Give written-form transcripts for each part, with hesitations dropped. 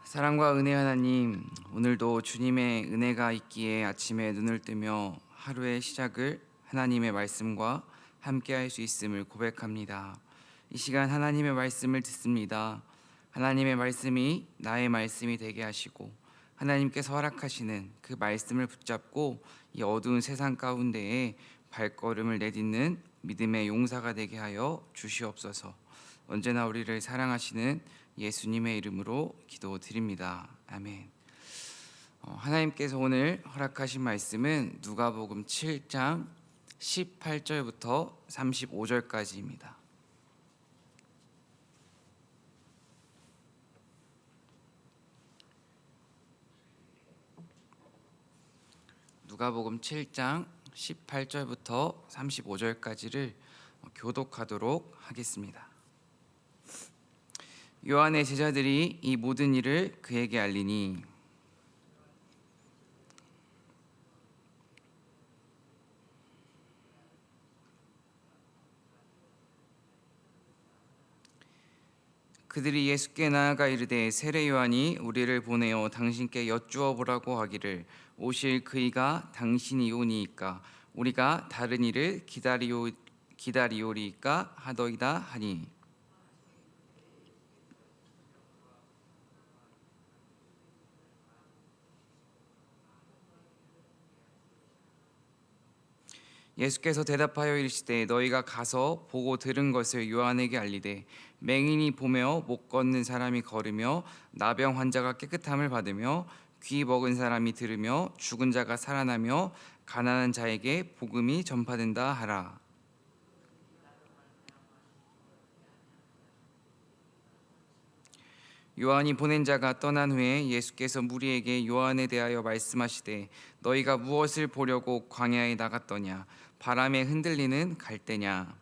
사랑과 은혜 하나님, 오늘도 주님의 은혜가 있기에 아침에 눈을 뜨며 하루의 시작을 하나님의 말씀과 함께 할 수 있음을 고백합니다. 이 시간 하나님의 말씀을 듣습니다. 하나님의 말씀이 나의 말씀이 되게 하시고 하나님께서 허락하시는 그 말씀을 붙잡고 이 어두운 세상 가운데에 발걸음을 내딛는 믿음의 용사가 되게 하여 주시옵소서. 언제나 우리를 사랑하시는 예수님의 이름으로 기도드립니다. 아멘. 하나님께서 오늘 허락하신 말씀은 누가복음 7장 18절부터 35절까지입니다. 누가복음 7장 18절부터 35절까지를 교독하도록 하겠습니다. 요한의 제자들이 이 모든 일을 그에게 알리니 그들이 예수께 나아가 이르되 세례 요한이 우리를 보내어 당신께 여쭈어 보라고 하기를 오실 그이가 당신이 오니이까 우리가 다른 이를 기다리오리이까 하더이다 하니 예수께서 대답하여 이르시되 너희가 가서 보고 들은 것을 요한에게 알리되 맹인이 보며 못 걷는 사람이 걸으며 나병 환자가 깨끗함을 받으며 귀 먹은 사람이 들으며 죽은 자가 살아나며 가난한 자에게 복음이 전파된다 하라. 요한이 보낸 자가 떠난 후에 예수께서 무리에게 요한에 대하여 말씀하시되 너희가 무엇을 보려고 광야에 나갔더냐 바람에 흔들리는 갈대냐.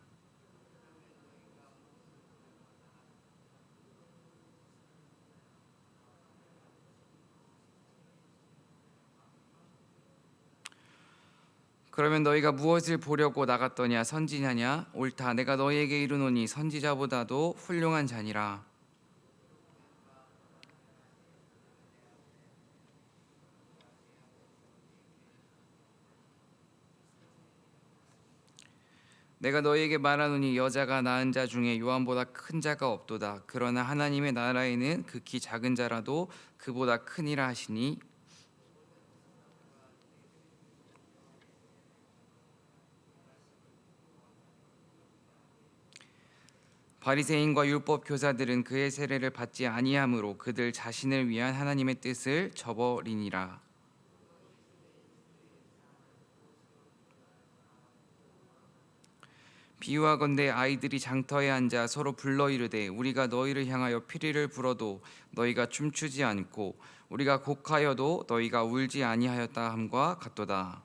그러면 너희가 무엇을 보려고 나갔더냐 선지자냐 옳다 내가 너희에게 이르노니 선지자보다도 훌륭한 자니라. 내가 너희에게 말하노니 여자가 낳은 자 중에 요한보다 큰 자가 없도다. 그러나 하나님의 나라에는 극히 작은 자라도 그보다 크니라 하시니 바리새인과 율법 교사들은 그의 세례를 받지 아니하므로 그들 자신을 위한 하나님의 뜻을 저버리니라. 비유하건대 아이들이 장터에 앉아 서로 불러 이르되 우리가 너희를 향하여 피리를 불어도 너희가 춤추지 않고 우리가 곡하여도 너희가 울지 아니하였다 함과 같도다.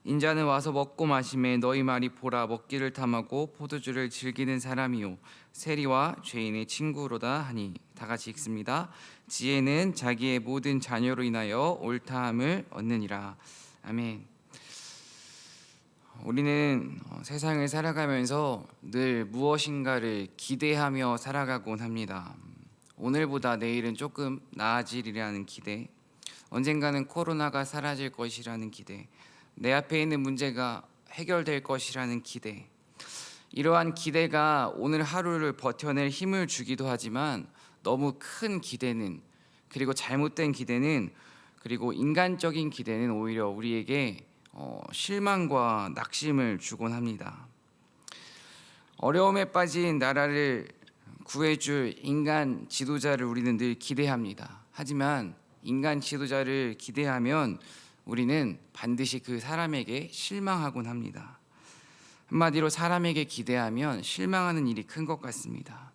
인자는 와서 먹고 마심에 너희 말이 보라 먹기를 탐하고 포도주를 즐기는 사람이요 세리와 죄인의 친구로다 하니. 다 같이 읽습니다. 지혜는 자기의 모든 자녀로 인하여 옳다함을 얻느니라. 아멘. 우리는 세상을 살아가면서 늘 무엇인가를 기대하며 살아가곤 합니다. 오늘보다 내일은 조금 나아지리라는 기대, 언젠가는 코로나가 사라질 것이라는 기대, 내 앞에 있는 문제가 해결될 것이라는 기대. 이러한 기대가 오늘 하루를 버텨낼 힘을 주기도 하지만 너무 큰 기대는, 그리고 잘못된 기대는, 그리고 인간적인 기대는 오히려 우리에게 실망과 낙심을 주곤 합니다. 어려움에 빠진 나라를 구해줄 인간 지도자를 우리는 늘 기대합니다. 하지만 인간 지도자를 기대하면 우리는 반드시 그 사람에게 실망하곤 합니다. 한마디로 사람에게 기대하면 실망하는 일이 큰 것 같습니다.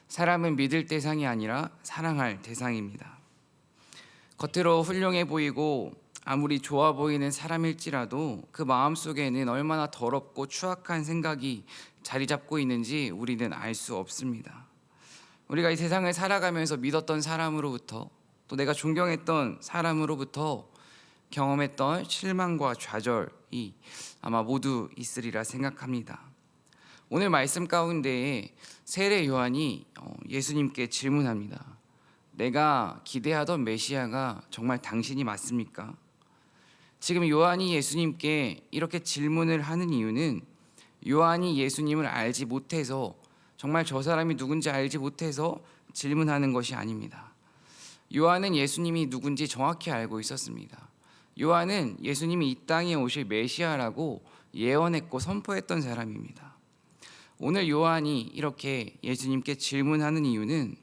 사람은 믿을 대상이 아니라 사랑할 대상입니다. 겉으로 훌륭해 보이고 아무리 좋아 보이는 사람일지라도 그 마음속에는 얼마나 더럽고 추악한 생각이 자리 잡고 있는지 우리는 알 수 없습니다. 우리가 이 세상을 살아가면서 믿었던 사람으로부터, 또 내가 존경했던 사람으로부터 경험했던 실망과 좌절, 분들이 아마 모두 있으리라 생각합니다. 오늘 말씀 가운데 세례 요한이 예수님께 질문합니다. 내가 기대하던 메시아가 정말 당신이 맞습니까? 지금 요한이 예수님께 이렇게 질문을 하는 이유는 요한이 예수님을 알지 못해서, 정말 저 사람이 누군지 알지 못해서 질문하는 것이 아닙니다. 요한은 예수님이 누군지 정확히 알고 있었습니다. 요한은 예수님이 이 땅에 오실 메시아라고 예언했고 선포했던 사람입니다. 오늘 요한이 이렇게 예수님께 질문하는 이유는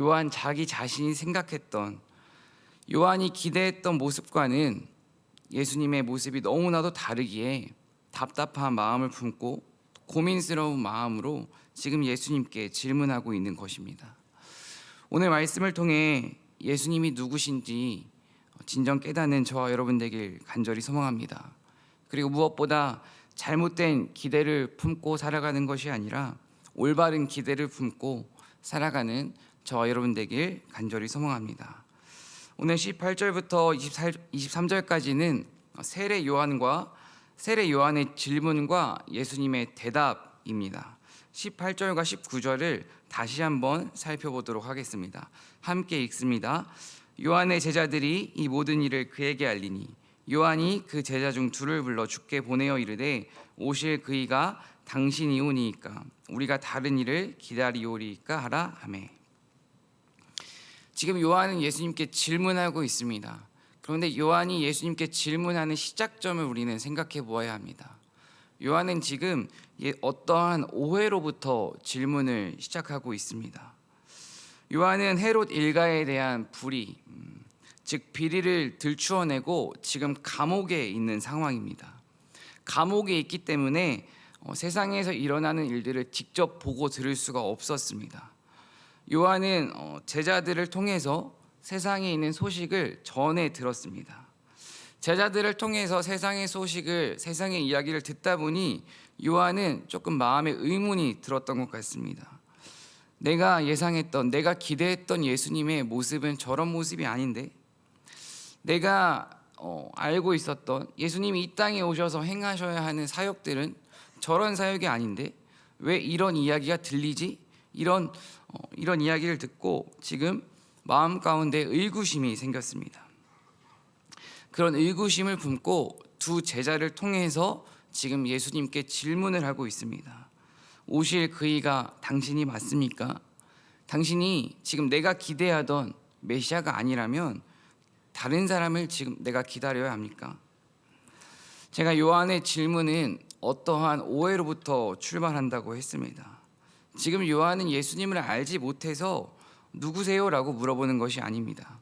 요한 자기 자신이 생각했던, 요한이 기대했던 모습과는 예수님의 모습이 너무나도 다르기에 답답한 마음을 품고 고민스러운 마음으로 지금 예수님께 질문하고 있는 것입니다. 오늘 말씀을 통해 예수님이 누구신지 진정 깨닫는 저와 여러분 되길 간절히 소망합니다. 그리고 무엇보다 잘못된 기대를 품고 살아가는 것이 아니라 올바른 기대를 품고 살아가는 저와 여러분 되길 간절히 소망합니다. 오늘 18절부터 23절까지는 세례 요한의 질문과 예수님의 대답입니다. 18절과 19절을 다시 한번 살펴보도록 하겠습니다. 함께 읽습니다. 요한의 제자들이 이 모든 일을 그에게 알리니 요한이 그 제자 중 둘을 불러 주께 보내어 이르되 오실 그이가 당신이 오니이까 우리가 다른 일을 기다리오리이까 하라 하매. 지금 요한은 예수님께 질문하고 있습니다. 그런데 요한이 예수님께 질문하는 시작점을 우리는 생각해 보아야 합니다. 요한은 지금 어떠한 오해로부터 질문을 시작하고 있습니다. 요한은 헤롯 일가에 대한 불의, 즉 비리를 들추어내고 지금 감옥에 있는 상황입니다. 감옥에 있기 때문에 세상에서 일어나는 일들을 직접 보고 들을 수가 없었습니다. 요한은 제자들을 통해서 세상에 있는 소식을 전해 들었습니다. 제자들을 통해서 세상의 소식을, 세상의 이야기를 듣다 보니 요한은 조금 마음에 의문이 들었던 것 같습니다. 내가 예상했던, 내가 기대했던 예수님의 모습은 저런 모습이 아닌데, 내가 알고 있었던 예수님이 이 땅에 오셔서 행하셔야 하는 사역들은 저런 사역이 아닌데 왜 이런 이야기가 들리지? 이런 이야기를 듣고 지금 마음 가운데 의구심이 생겼습니다. 그런 의구심을 품고 두 제자를 통해서 지금 예수님께 질문을 하고 있습니다. 오실 그이가 당신이 맞습니까? 당신이 지금 내가 기대하던 메시아가 아니라면 다른 사람을 지금 내가 기다려야 합니까? 제가 요한의 질문은 어떠한 오해로부터 출발한다고 했습니다. 지금 요한은 예수님을 알지 못해서 누구세요? 라고 물어보는 것이 아닙니다.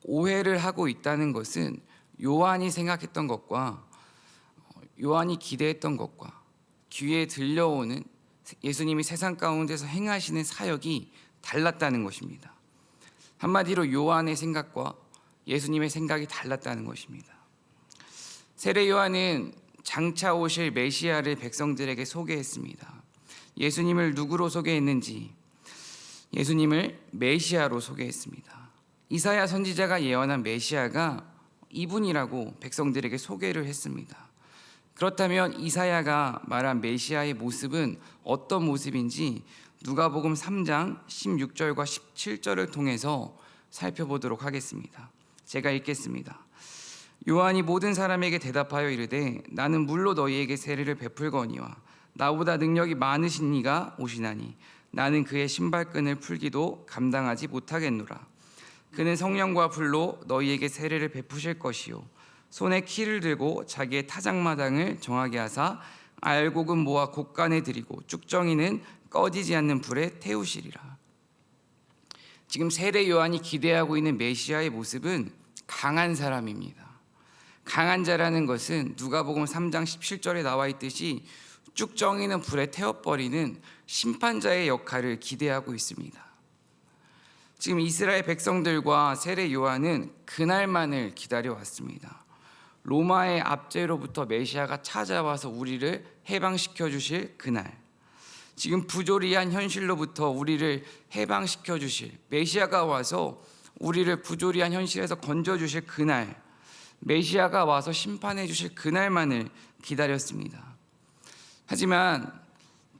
오해를 하고 있다는 것은 요한이 생각했던 것과 요한이 기대했던 것과 귀에 들려오는 예수님이 세상 가운데서 행하시는 사역이 달랐다는 것입니다. 한마디로 요한의 생각과 예수님의 생각이 달랐다는 것입니다. 세례 요한은 장차 오실 메시아를 백성들에게 소개했습니다. 예수님을 누구로 소개했는지 예수님을 메시아로 소개했습니다. 이사야 선지자가 예언한 메시아가 이분이라고 백성들에게 소개를 했습니다. 그렇다면 이사야가 말한 메시아의 모습은 어떤 모습인지 누가복음 3장 16절과 17절을 통해서 살펴보도록 하겠습니다. 제가 읽겠습니다. 요한이 모든 사람에게 대답하여 이르되 나는 물로 너희에게 세례를 베풀거니와 나보다 능력이 많으신 이가 오시나니 나는 그의 신발끈을 풀기도 감당하지 못하겠노라. 그는 성령과 불로 너희에게 세례를 베푸실 것이요 손에 키를 들고 자기의 타작마당을 정하게 하사 알곡은 모아 곡간에 들이고 쭉정이는 꺼지지 않는 불에 태우시리라. 지금 세례 요한이 기대하고 있는 메시아의 모습은 강한 사람입니다. 강한 자라는 것은 누가복음 3장 17절에 나와 있듯이 쭉정이는 불에 태워버리는 심판자의 역할을 기대하고 있습니다. 지금 이스라엘 백성들과 세례 요한은 그날만을 기다려왔습니다. 로마의 압제로부터 메시아가 찾아와서 우리를 해방시켜 주실 그날, 지금 부조리한 현실로부터 우리를 해방시켜 주실 메시아가 와서 우리를 부조리한 현실에서 건져 주실 그날, 메시아가 와서 심판해 주실 그날만을 기다렸습니다. 하지만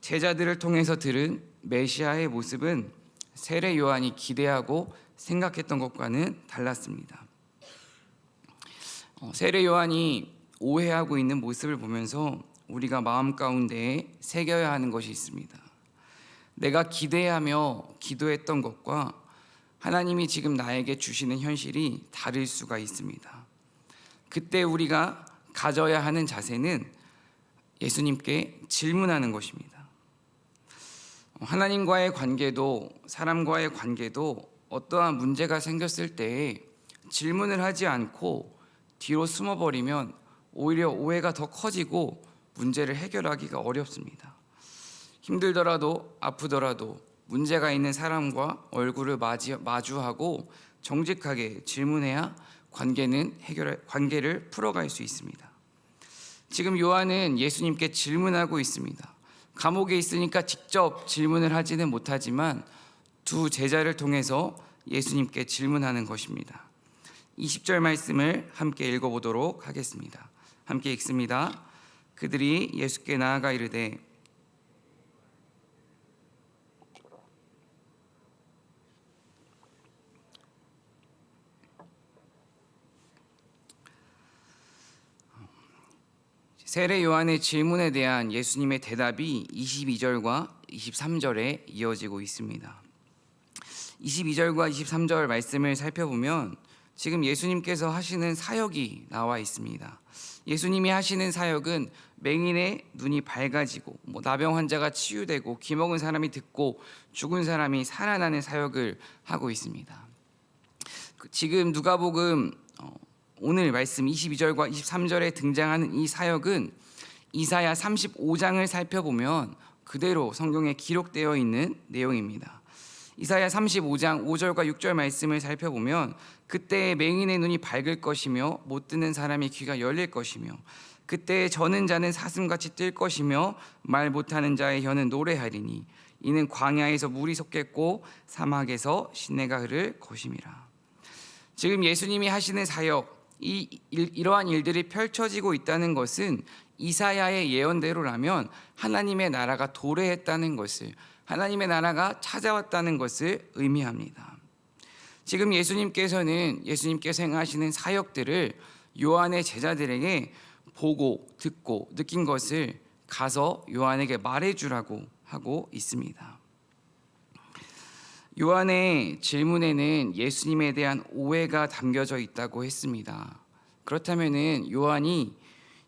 제자들을 통해서 들은 메시아의 모습은 세례 요한이 기대하고 생각했던 것과는 달랐습니다. 세례 요한이 오해하고 있는 모습을 보면서 우리가 마음 가운데에 새겨야 하는 것이 있습니다. 내가 기대하며 기도했던 것과 하나님이 지금 나에게 주시는 현실이 다를 수가 있습니다. 그때 우리가 가져야 하는 자세는 예수님께 질문하는 것입니다. 하나님과의 관계도 사람과의 관계도 어떠한 문제가 생겼을 때에 질문을 하지 않고 뒤로 숨어버리면 오히려 오해가 더 커지고 문제를 해결하기가 어렵습니다. 힘들더라도 아프더라도 문제가 있는 사람과 얼굴을 마주하고 정직하게 질문해야 관계를 풀어갈 수 있습니다. 지금 요한은 예수님께 질문하고 있습니다. 감옥에 있으니까 직접 질문을 하지는 못하지만 두 제자를 통해서 예수님께 질문하는 것입니다. 20절 말씀을 함께 읽어보도록 하겠습니다. 함께 읽습니다. 그들이 예수께 나아가 이르되 세례 요한의 질문에 대한 예수님의 대답이 22절과 23절에 이어지고 있습니다. 22절과 23절 말씀을 살펴보면 지금 예수님께서 하시는 사역이 나와 있습니다. 예수님이 하시는 사역은 맹인의 눈이 밝아지고 나병 환자가 치유되고 기먹은 사람이 듣고 죽은 사람이 살아나는 사역을 하고 있습니다. 지금 누가복음 오늘 말씀 22절과 23절에 등장하는 이 사역은 이사야 35장을 살펴보면 그대로 성경에 기록되어 있는 내용입니다. 이사야 35장 5절과 6절 말씀을 살펴보면 그때 맹인의 눈이 밝을 것이며 못 듣는 사람의 귀가 열릴 것이며 그때 저는 자는 사슴같이 뜰 것이며 말 못하는 자의 혀는 노래하리니 이는 광야에서 물이 솟겠고 사막에서 시내가 흐를 것임이라. 지금 예수님이 하시는 사역 이러한 일들이 펼쳐지고 있다는 것은 이사야의 예언대로라면 하나님의 나라가 도래했다는 것을, 하나님의 나라가 찾아왔다는 것을 의미합니다. 지금 예수님께서 행하시는 사역들을 요한의 제자들에게 보고 듣고 느낀 것을 가서 요한에게 말해주라고 하고 있습니다. 요한의 질문에는 예수님에 대한 오해가 담겨져 있다고 했습니다. 그렇다면 요한이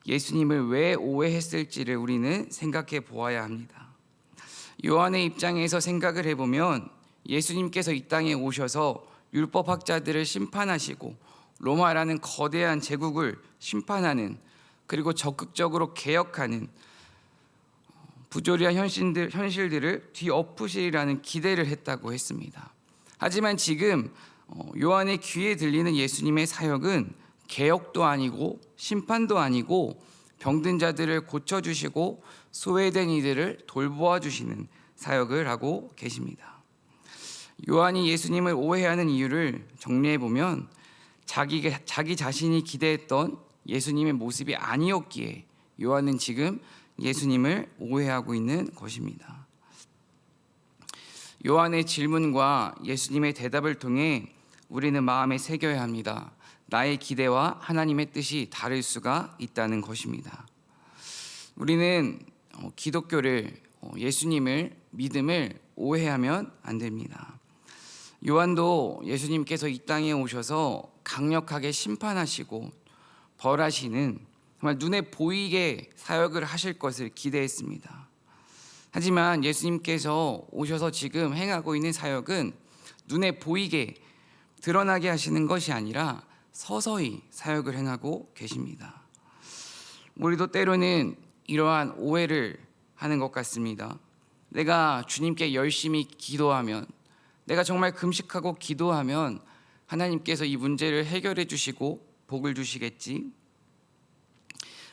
예수님을 왜 오해했을지를 우리는 생각해 보아야 합니다. 요한의 입장에서 생각을 해보면 예수님께서 이 땅에 오셔서 율법학자들을 심판하시고 로마라는 거대한 제국을 심판하는, 그리고 적극적으로 개혁하는 부조리한 현실들을 뒤엎으시리라는 기대를 했다고 했습니다. 하지만 지금 요한의 귀에 들리는 예수님의 사역은 개혁도 아니고 심판도 아니고 병든 자들을 고쳐주시고 소외된 이들을 돌보아 주시는 사역을 하고 계십니다. 요한이 예수님을 오해하는 이유를 정리해 보면 자기 자신이 기대했던 예수님의 모습이 아니었기에 요한은 지금 예수님을 오해하고 있는 것입니다. 요한의 질문과 예수님의 대답을 통해 우리는 마음에 새겨야 합니다. 나의 기대와 하나님의 뜻이 다를 수가 있다는 것입니다. 우리는 기독교를, 예수님을, 믿음을 오해하면 안 됩니다. 요한도 예수님께서 이 땅에 오셔서 강력하게 심판하시고 벌하시는, 정말 눈에 보이게 사역을 하실 것을 기대했습니다. 하지만 예수님께서 오셔서 지금 행하고 있는 사역은 눈에 보이게 드러나게 하시는 것이 아니라 서서히 사역을 행하고 계십니다. 우리도 때로는 이러한 오해를 하는 것 같습니다. 내가 주님께 열심히 기도하면, 내가 정말 금식하고 기도하면 하나님께서 이 문제를 해결해 주시고 복을 주시겠지.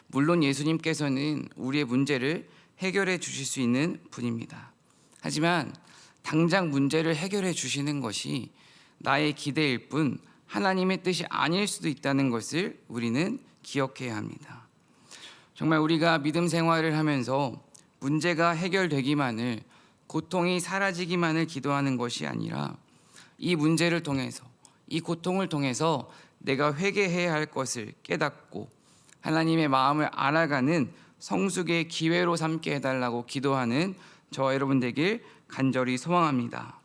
물론 예수님께서는 우리의 문제를 해결해 주실 수 있는 분입니다. 하지만 당장 문제를 해결해 주시는 것이 나의 기대일 뿐 하나님의 뜻이 아닐 수도 있다는 것을 우리는 기억해야 합니다. 정말 우리가 믿음 생활을 하면서 문제가 해결되기만을, 고통이 사라지기만을 기도하는 것이 아니라 이 문제를 통해서, 이 고통을 통해서 내가 회개해야 할 것을 깨닫고 하나님의 마음을 알아가는 성숙의 기회로 삼게 해달라고 기도하는 저와 여러분 되길 간절히 소망합니다.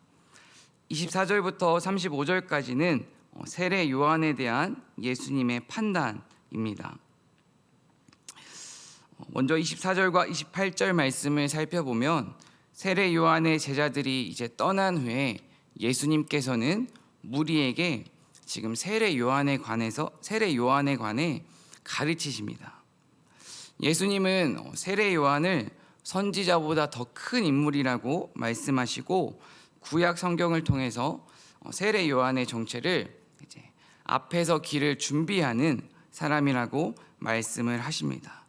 24절부터 35절까지는 세례 요한에 대한 예수님의 판단입니다. 먼저 24절과 28절 말씀을 살펴보면 세례 요한의 제자들이 이제 떠난 후에 예수님께서는 무리에게 지금 세례 요한에 관해 가르치십니다. 예수님은 세례 요한을 선지자보다 더 큰 인물이라고 말씀하시고 구약 성경을 통해서 세례 요한의 정체를 이제 앞에서 길을 준비하는 사람이라고 말씀을 하십니다.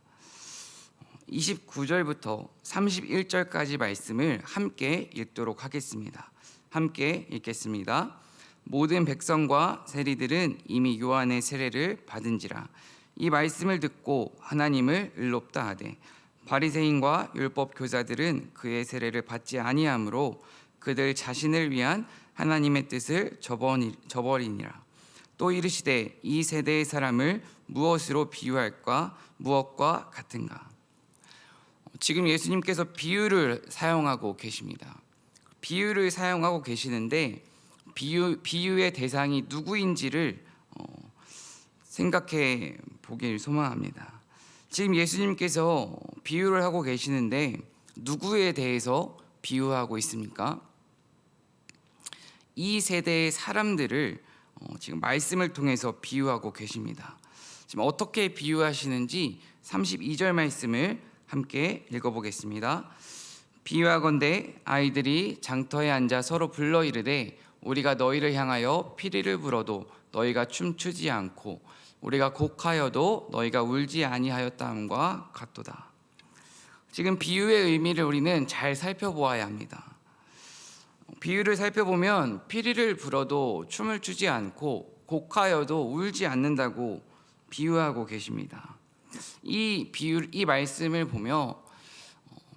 29절부터 31절까지 말씀을 함께 읽도록 하겠습니다. 함께 읽겠습니다. 모든 백성과 세리들은 이미 요한의 세례를 받은지라. 이 말씀을 듣고 하나님을 의롭다 하되 바리새인과 율법 교사들은 그의 세례를 받지 아니하므로 그들 자신을 위한 하나님의 뜻을 저버리니라. 또 이르시되 이 세대의 사람을 무엇으로 비유할까? 무엇과 같은가? 지금 예수님께서 비유를 사용하고 계십니다. 비유를 사용하고 계시는데 비유의 대상이 누구인지를 생각해 보길 소망합니다. 지금 예수님께서 비유를 하고 계시는데 누구에 대해서 비유하고 있습니까? 이 세대의 사람들을 지금 말씀을 통해서 비유하고 계십니다. 지금 어떻게 비유하시는지 32절 말씀을 함께 읽어보겠습니다. 비유하건대 아이들이 장터에 앉아 서로 불러 이르되 우리가 너희를 향하여 피리를 불어도 너희가 춤추지 않고 우리가 곡하여도 너희가 울지 아니하였다함과 같도다. 지금 비유의 의미를 우리는 잘 살펴보아야 합니다. 비유를 살펴보면 피리를 불어도 춤을 추지 않고 곡하여도 울지 않는다고 비유하고 계십니다. 이 말씀을 보며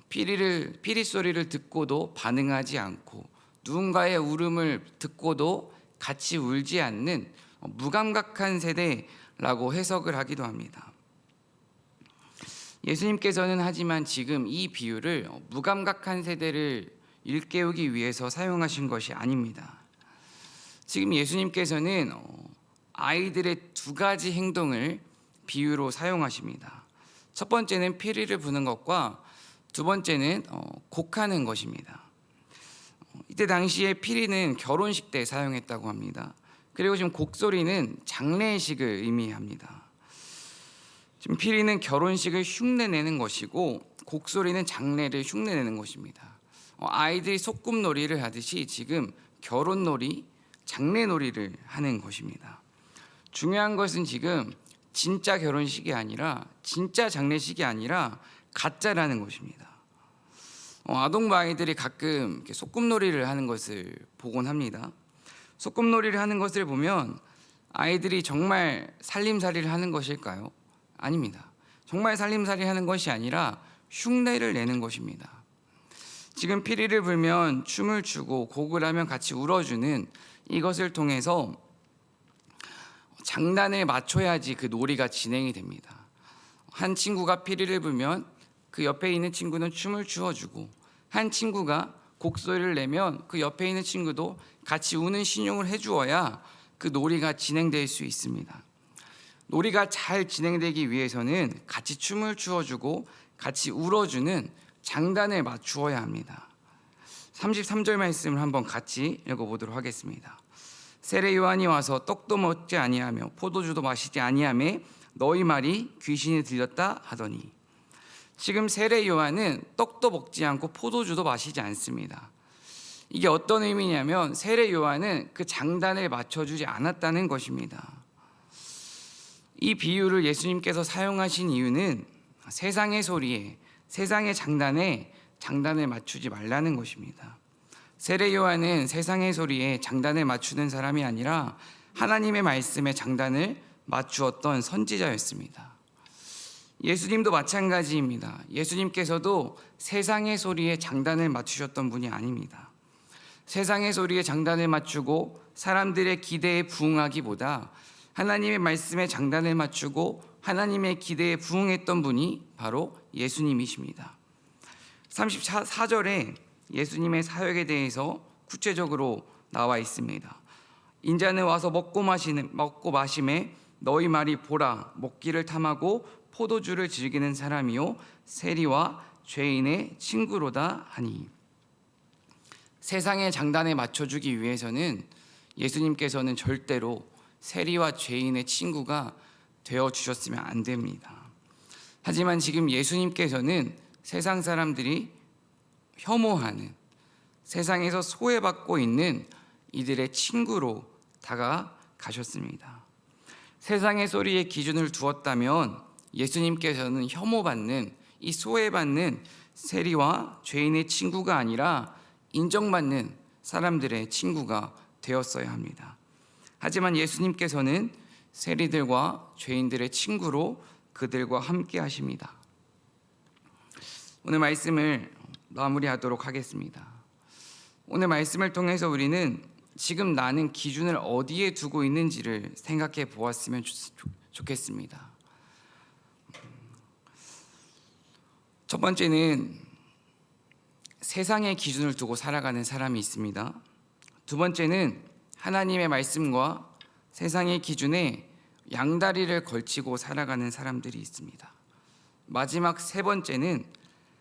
피리 소리를 듣고도 반응하지 않고 누군가의 울음을 듣고도 같이 울지 않는 무감각한 세대라고 해석을 하기도 합니다. 예수님께서는 하지만 지금 이 비유를 무감각한 세대를 일깨우기 위해서 사용하신 것이 아닙니다. 지금 예수님께서는 아이들의 두 가지 행동을 비유로 사용하십니다. 첫 번째는 피리를 부는 것과 두 번째는 곡하는 것입니다. 이때 당시에 피리는 결혼식 때 사용했다고 합니다. 그리고 지금 곡소리는 장례식을 의미합니다. 지금 피리는 결혼식을 흉내내는 것이고 곡소리는 장례를 흉내내는 것입니다. 아이들이 소꿉놀이를 하듯이 지금 결혼놀이, 장례놀이를 하는 것입니다. 중요한 것은 지금 진짜 결혼식이 아니라 진짜 장례식이 아니라 가짜라는 것입니다. 아동부 아이들이 가끔 이렇게 소꿉놀이를 하는 것을 보곤 합니다. 소꿉놀이를 하는 것을 보면 아이들이 정말 살림살이를 하는 것일까요? 아닙니다. 정말 살림살이 하는 것이 아니라 흉내를 내는 것입니다. 지금 피리를 불면 춤을 추고 곡을 하면 같이 울어주는 이것을 통해서 장단을 맞춰야지 그 놀이가 진행이 됩니다. 한 친구가 피리를 불면 그 옆에 있는 친구는 춤을 추어주고 한 친구가 곡소리를 내면 그 옆에 있는 친구도 같이 우는 신용을 해주어야 그 놀이가 진행될 수 있습니다. 놀이가 잘 진행되기 위해서는 같이 춤을 추어주고 같이 울어주는 장단을 맞추어야 합니다. 33절 말씀을 한번 같이 읽어보도록 하겠습니다. 세례 요한이 와서 떡도 먹지 아니하며 포도주도 마시지 아니하며 너희 말이 귀신이 들렸다 하더니, 지금 세례 요한은 떡도 먹지 않고 포도주도 마시지 않습니다. 이게 어떤 의미냐면 세례 요한은 그 장단을 맞춰주지 않았다는 것입니다. 이 비유를 예수님께서 사용하신 이유는 세상의 소리에, 세상의 장단을 맞추지 말라는 것입니다. 세례 요한은 세상의 소리에 장단을 맞추는 사람이 아니라 하나님의 말씀에 장단을 맞추었던 선지자였습니다. 예수님도 마찬가지입니다. 예수님께서도 세상의 소리에 장단을 맞추셨던 분이 아닙니다. 세상의 소리에 장단을 맞추고 사람들의 기대에 부응하기보다 하나님의 말씀에 장단을 맞추고 하나님의 기대에 부응했던 분이 바로 예수님이십니다. 34절에 예수님의 사역에 대해서 구체적으로 나와 있습니다. 인자는 와서 먹고 마심에 너희 말이 보라 먹기를 탐하고 포도주를 즐기는 사람이요 세리와 죄인의 친구로다 하니. 세상의 장단에 맞춰주기 위해서는 예수님께서는 절대로 세리와 죄인의 친구가 되어주셨으면 안 됩니다. 하지만 지금 예수님께서는 세상 사람들이 혐오하는, 세상에서 소외받고 있는 이들의 친구로 다가가셨습니다. 세상의 소리에 기준을 두었다면 예수님께서는 혐오받는, 이 소외받는 세리와 죄인의 친구가 아니라 인정받는 사람들의 친구가 되었어야 합니다. 하지만 예수님께서는 세리들과 죄인들의 친구로 그들과 함께 하십니다. 오늘 말씀을 마무리하도록 하겠습니다. 오늘 말씀을 통해서 우리는 지금 나는 기준을 어디에 두고 있는지를 생각해 보았으면 좋겠습니다. 첫 번째는 세상의 기준을 두고 살아가는 사람이 있습니다. 두 번째는 하나님의 말씀과 세상의 기준에 양다리를 걸치고 살아가는 사람들이 있습니다. 마지막 세 번째는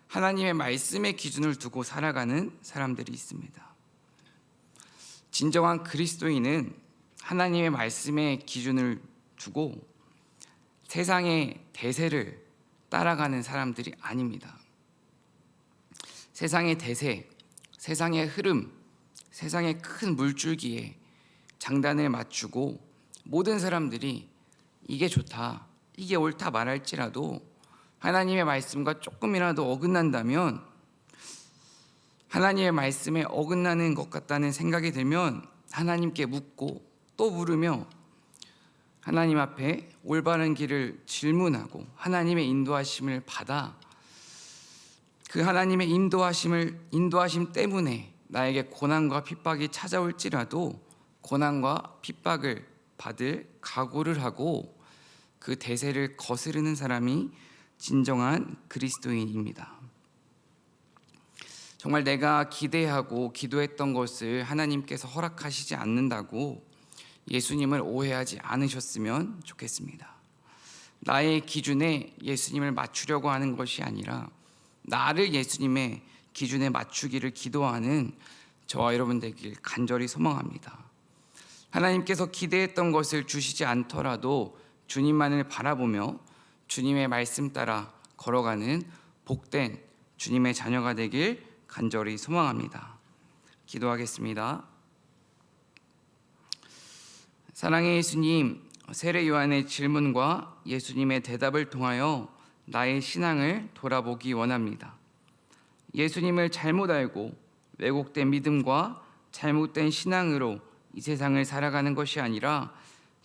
하나님의 말씀의 기준을 두고 살아가는 사람들이 있습니다. 진정한 그리스도인은 하나님의 말씀의 기준을 두고 세상의 대세를 따라가는 사람들이 아닙니다. 세상의 대세, 세상의 흐름, 세상의 큰 물줄기에 장단을 맞추고 모든 사람들이 이게 좋다, 이게 옳다 말할지라도 하나님의 말씀과 조금이라도 어긋난다면, 하나님의 말씀에 어긋나는 것 같다는 생각이 들면 하나님께 묻고 또 물으며 하나님 앞에 올바른 길을 질문하고 하나님의 인도하심을 받아 그 하나님의 인도하심 때문에 나에게 고난과 핍박이 찾아올지라도 고난과 핍박을 받을 각오를 하고 그 대세를 거스르는 사람이 진정한 그리스도인입니다. 정말 내가 기대하고 기도했던 것을 하나님께서 허락하시지 않는다고 예수님을 오해하지 않으셨으면 좋겠습니다. 나의 기준에 예수님을 맞추려고 하는 것이 아니라 나를 예수님의 기준에 맞추기를 기도하는 저와 여러분 되길 간절히 소망합니다. 하나님께서 기대했던 것을 주시지 않더라도 주님만을 바라보며 주님의 말씀 따라 걸어가는 복된 주님의 자녀가 되길 간절히 소망합니다. 기도하겠습니다. 사랑의 예수님, 세례 요한의 질문과 예수님의 대답을 통하여 나의 신앙을 돌아보기 원합니다. 예수님을 잘못 알고 왜곡된 믿음과 잘못된 신앙으로 이 세상을 살아가는 것이 아니라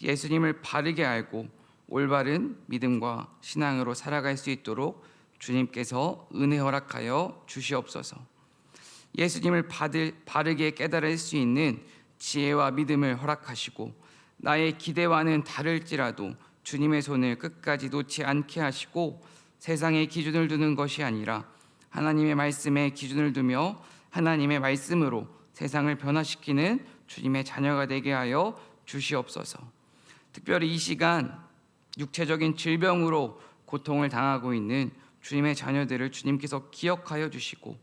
예수님을 바르게 알고 올바른 믿음과 신앙으로 살아갈 수 있도록 주님께서 은혜 허락하여 주시옵소서. 예수님을 바르게 깨달을 수 있는 지혜와 믿음을 허락하시고 나의 기대와는 다를지라도 주님의 손을 끝까지 놓지 않게 하시고 세상의 기준을 두는 것이 아니라 하나님의 말씀에 기준을 두며 하나님의 말씀으로 세상을 변화시키는 주님의 자녀가 되게 하여 주시옵소서. 특별히 이 시간 육체적인 질병으로 고통을 당하고 있는 주님의 자녀들을 주님께서 기억하여 주시고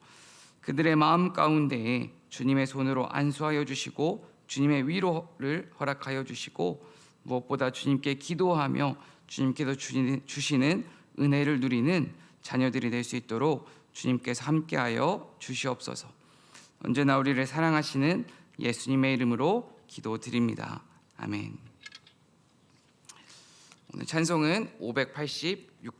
그들의 마음 가운데에 주님의 손으로 안수하여 주시고 주님의 위로를 허락하여 주시고 무엇보다 주님께 기도하며 주님께서 주시는 은혜를 누리는 자녀들이 될 수 있도록 주님께서 함께하여 주시옵소서. 언제나 우리를 사랑하시는 예수님의 이름으로 기도드립니다. 아멘. 오늘 찬송은 586장